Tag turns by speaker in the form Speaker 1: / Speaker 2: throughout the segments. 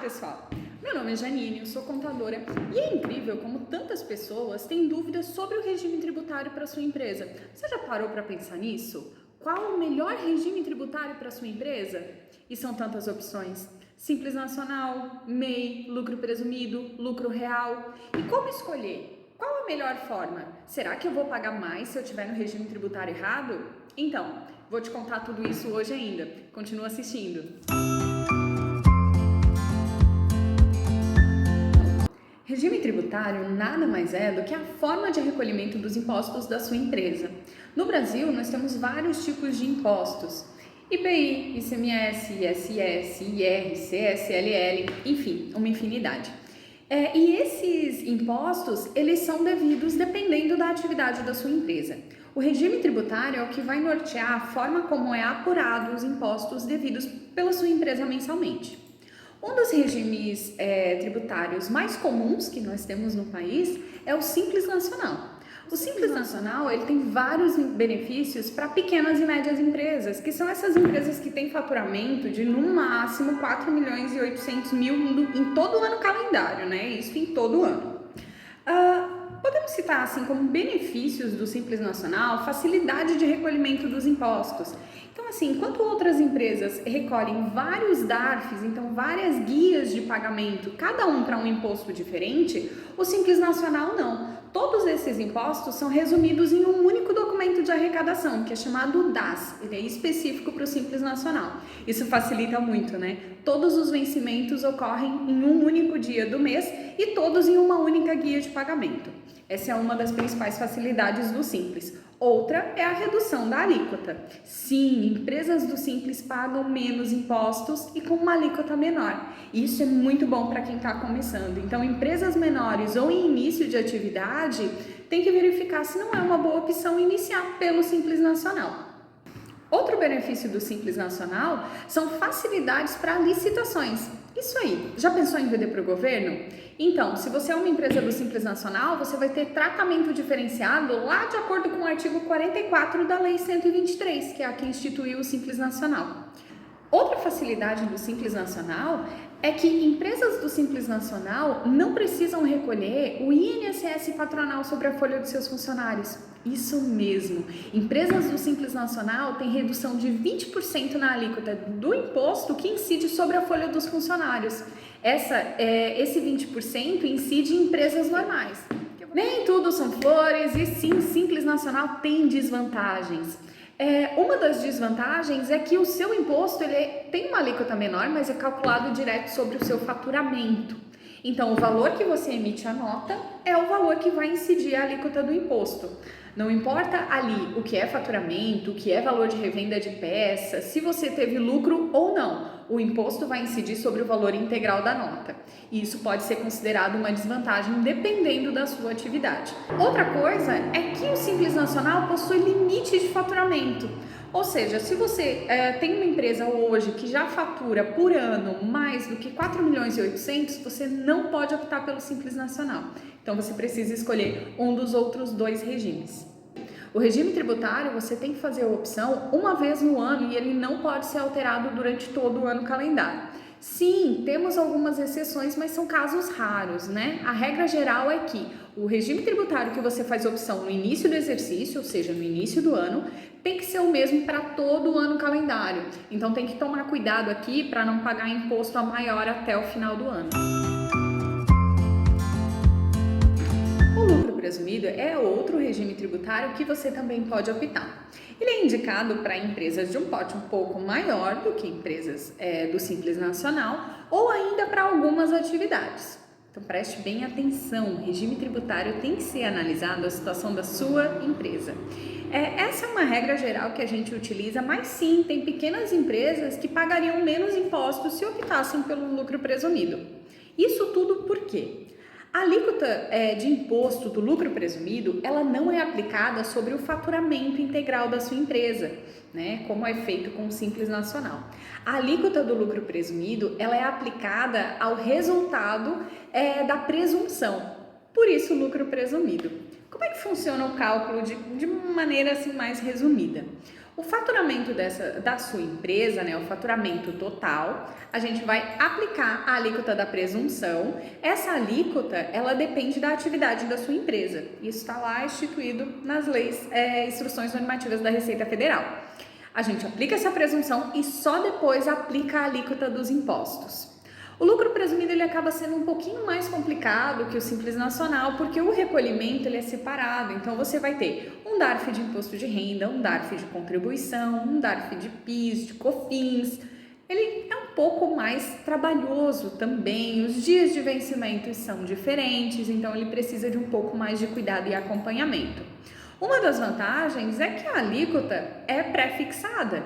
Speaker 1: pessoal! Meu nome é Janine, eu sou contadora e é incrível como tantas pessoas têm dúvidas sobre o regime tributário para sua empresa. Você já parou para pensar nisso? Qual o melhor regime tributário para sua empresa? E são tantas opções: Simples Nacional, MEI, lucro presumido, lucro real. E como escolher? Qual a melhor forma? Será que eu vou pagar mais se eu estiver no regime tributário errado? Então, vou te contar tudo isso hoje ainda. Continua assistindo. Regime tributário nada mais é do que a forma de recolhimento dos impostos da sua empresa. No Brasil, nós temos vários tipos de impostos: IPI, ICMS, ISS, IR, CSLL, enfim, uma infinidade. E esses impostos, eles são devidos dependendo da atividade da sua empresa. O regime tributário é o que vai nortear a forma como é apurado os impostos devidos pela sua empresa mensalmente. Um dos regimes tributários mais comuns que nós temos no país é o Simples Nacional. O Simples Nacional ele tem vários benefícios para pequenas e médias empresas, que são essas empresas que têm faturamento de no máximo 4 milhões e 800 mil em todo o ano calendário, né? Isso em todo o ano. Podemos citar assim como benefícios do Simples Nacional, facilidade de recolhimento dos impostos. Então assim, enquanto outras empresas recolhem vários DARFs, então várias guias de pagamento, cada um para um imposto diferente, o Simples Nacional não. Todos esses impostos são resumidos em um único documento de arrecadação, que é chamado DAS, ele é específico para o Simples Nacional. Isso facilita muito, né? Todos os vencimentos ocorrem em um único dia do mês e todos em uma única guia de pagamento. Essa é uma das principais facilidades do Simples. Outra é a redução da alíquota. Sim, empresas do Simples pagam menos impostos e com uma alíquota menor. Isso é muito bom para quem está começando. Então, empresas menores ou em início de atividade, tem que verificar se não é uma boa opção iniciar pelo Simples Nacional. Outro benefício do Simples Nacional são facilidades para licitações. Isso aí, já pensou em vender para o governo? Então, se você é uma empresa do Simples Nacional, você vai ter tratamento diferenciado lá de acordo com o artigo 44 da Lei 123, que é a que instituiu o Simples Nacional. Outra facilidade do Simples Nacional é que empresas do Simples Nacional não precisam recolher o INSS patronal sobre a folha dos seus funcionários. Isso mesmo, empresas do Simples Nacional têm redução de 20% na alíquota do imposto que incide sobre a folha dos funcionários. Esse 20% incide em empresas normais. Nem tudo são flores e sim, Simples Nacional tem desvantagens. Uma das desvantagens é que o seu imposto tem uma alíquota menor, mas é calculado direto sobre o seu faturamento. Então, o valor que você emite a nota é o valor que vai incidir a alíquota do imposto. Não importa ali o que é faturamento, o que é valor de revenda de peça, se você teve lucro ou não, o imposto vai incidir sobre o valor integral da nota. E isso pode ser considerado uma desvantagem dependendo da sua atividade. Outra coisa é que o Simples Nacional possui limite de faturamento. Ou seja, se você tem uma empresa hoje que já fatura por ano mais do que 4 milhões e 800, você não pode optar pelo Simples Nacional. Então você precisa escolher um dos outros dois regimes. O regime tributário você tem que fazer a opção uma vez no ano e ele não pode ser alterado durante todo o ano calendário. Sim, temos algumas exceções, mas são casos raros, né? A regra geral é que o regime tributário que você faz opção no início do exercício, ou seja, no início do ano, tem que ser o mesmo para todo o ano calendário. Então tem que tomar cuidado aqui para não pagar imposto a maior até o final do ano. O lucro presumido é outro regime tributário que você também pode optar. Ele é indicado para empresas de um porte um pouco maior do que empresas do Simples Nacional ou ainda para algumas atividades. Então preste bem atenção, o regime tributário tem que ser analisado a situação da sua empresa. Essa é uma regra geral que a gente utiliza, mas sim, tem pequenas empresas que pagariam menos impostos se optassem pelo lucro presumido. Isso tudo por quê? A alíquota de imposto do lucro presumido, ela não é aplicada sobre o faturamento integral da sua empresa, né? Como é feito com o Simples Nacional. A alíquota do lucro presumido, ela é aplicada ao resultado da presunção, por isso o lucro presumido. Como é que funciona o cálculo de maneira assim mais resumida? O faturamento da sua empresa, né, o faturamento total, a gente vai aplicar a alíquota da presunção. Essa alíquota, ela depende da atividade da sua empresa. Isso está lá instituído nas leis, instruções normativas da Receita Federal. A gente aplica essa presunção e só depois aplica a alíquota dos impostos. O lucro presumido ele acaba sendo um pouquinho mais complicado que o Simples Nacional, porque o recolhimento ele é separado. Então você vai ter um DARF de imposto de renda, um DARF de contribuição, um DARF de PIS, de COFINS. Ele é um pouco mais trabalhoso também, os dias de vencimento são diferentes, então ele precisa de um pouco mais de cuidado e acompanhamento. Uma das vantagens é que a alíquota é pré-fixada,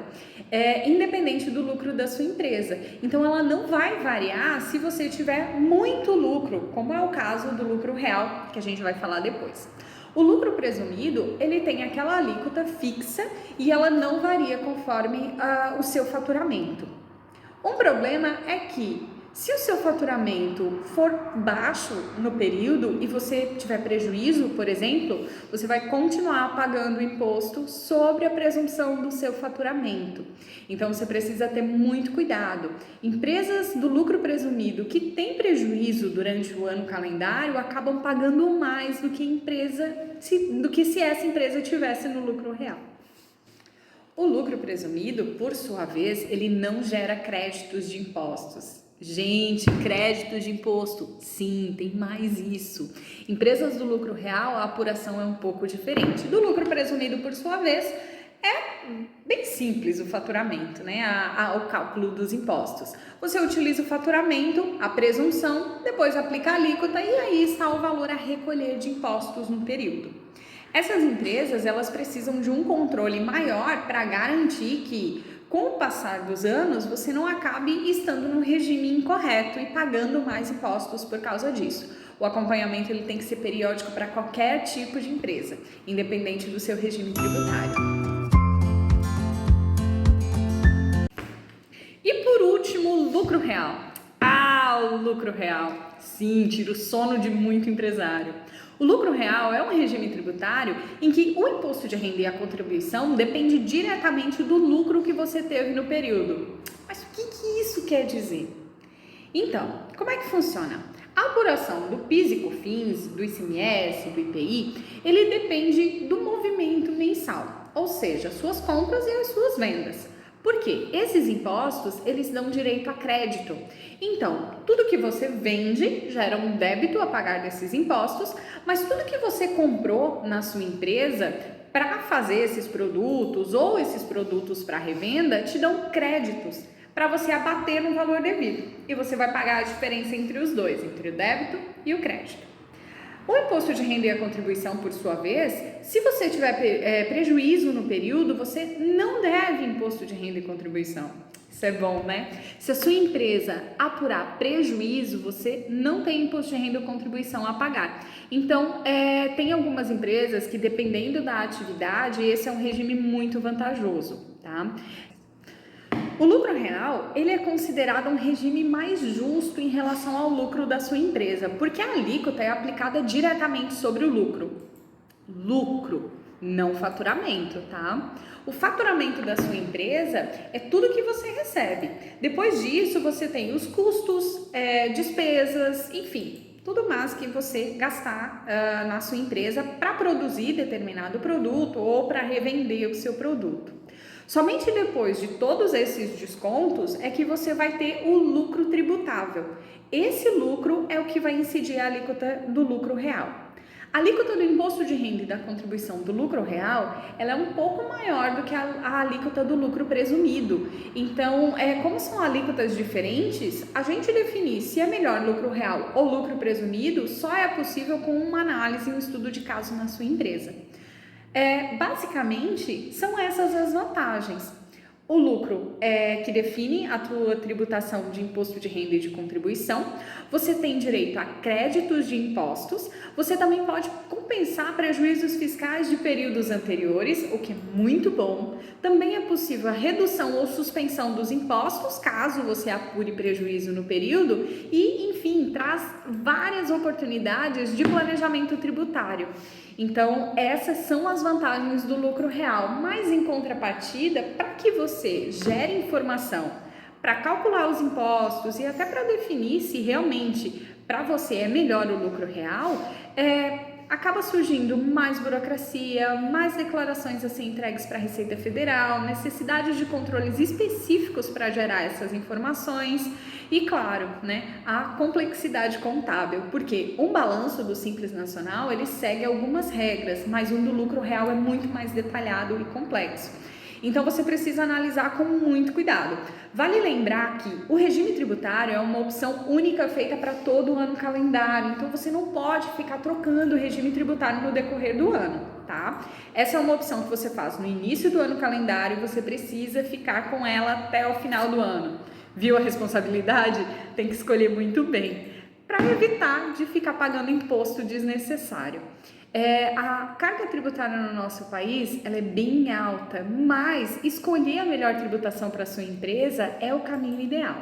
Speaker 1: independente do lucro da sua empresa. Então, ela não vai variar se você tiver muito lucro, como é o caso do lucro real, que a gente vai falar depois. O lucro presumido, ele tem aquela alíquota fixa e ela não varia conforme o seu faturamento. Um problema é que, se o seu faturamento for baixo no período e você tiver prejuízo, por exemplo, você vai continuar pagando imposto sobre a presunção do seu faturamento. Então, você precisa ter muito cuidado. Empresas do lucro presumido que têm prejuízo durante o ano calendário acabam pagando mais do que se essa empresa tivesse no lucro real. O lucro presumido, por sua vez, ele não gera créditos de impostos. Gente, crédito de imposto, sim, tem mais isso. Empresas do lucro real, a apuração é um pouco diferente. Do lucro presumido, por sua vez, é bem simples o faturamento, né? O cálculo dos impostos. Você utiliza o faturamento, a presunção, depois aplica a alíquota e aí está o valor a recolher de impostos no período. Essas empresas, elas precisam de um controle maior para garantir que, com o passar dos anos, você não acabe estando no regime incorreto e pagando mais impostos por causa disso. O acompanhamento ele tem que ser periódico para qualquer tipo de empresa, independente do seu regime tributário. E por último, o lucro real. O lucro real. Sim, tira o sono de muito empresário. O lucro real é um regime tributário em que o imposto de renda e a contribuição depende diretamente do lucro que você teve no período. Mas o que isso quer dizer? Então, como é que funciona? A apuração do PIS e COFINS, do ICMS, do IPI, ele depende do movimento mensal, ou seja, suas compras e as suas vendas. Por quê? Esses impostos, eles dão direito a crédito. Então, tudo que você vende gera um débito a pagar desses impostos, mas tudo que você comprou na sua empresa para fazer esses produtos ou esses produtos para revenda te dão créditos para você abater no valor devido. E você vai pagar a diferença entre os dois, entre o débito e o crédito. O imposto de renda e a contribuição, por sua vez, se você tiver prejuízo no período, você não deve imposto de renda e contribuição. Isso é bom, né? Se a sua empresa apurar prejuízo, você não tem imposto de renda ou contribuição a pagar. Então, tem algumas empresas que, dependendo da atividade, esse é um regime muito vantajoso, tá? O lucro real, ele é considerado um regime mais justo em relação ao lucro da sua empresa, porque a alíquota é aplicada diretamente sobre o lucro. Lucro, não faturamento, tá? O faturamento da sua empresa é tudo que você recebe. Depois disso, você tem os custos, despesas, enfim, tudo mais que você gastar na sua empresa para produzir determinado produto ou para revender o seu produto. Somente depois de todos esses descontos é que você vai ter o lucro tributável. Esse lucro é o que vai incidir a alíquota do lucro real. A alíquota do imposto de renda e da contribuição do lucro real, ela é um pouco maior do que a alíquota do lucro presumido. Então, como são alíquotas diferentes, a gente definir se é melhor lucro real ou lucro presumido só é possível com uma análise e um estudo de caso na sua empresa. Basicamente, são essas as vantagens. O lucro que define a tua tributação de imposto de renda e de contribuição. Você tem direito a créditos de impostos. Você também pode compensar prejuízos fiscais de períodos anteriores, o que é muito bom. Também é possível a redução ou suspensão dos impostos, caso você apure prejuízo no período. E, enfim, sim, traz várias oportunidades de planejamento tributário. Então, essas são as vantagens do lucro real, mas em contrapartida, para que você gere informação para calcular os impostos e até para definir se realmente para você é melhor o lucro real, acaba surgindo mais burocracia, mais declarações a ser entregues para a Receita Federal, necessidade de controles específicos para gerar essas informações e, claro, a complexidade contábil, porque um balanço do Simples Nacional, ele segue algumas regras, mas um do lucro real é muito mais detalhado e complexo. Então você precisa analisar com muito cuidado. Vale lembrar que o regime tributário é uma opção única feita para todo o ano calendário, então você não pode ficar trocando o regime tributário no decorrer do ano, tá? Essa é uma opção que você faz no início do ano calendário e você precisa ficar com ela até o final do ano. Viu a responsabilidade? Tem que escolher muito bem, para evitar de ficar pagando imposto desnecessário. A carga tributária no nosso país ela é bem alta, mas escolher a melhor tributação para a sua empresa é o caminho ideal.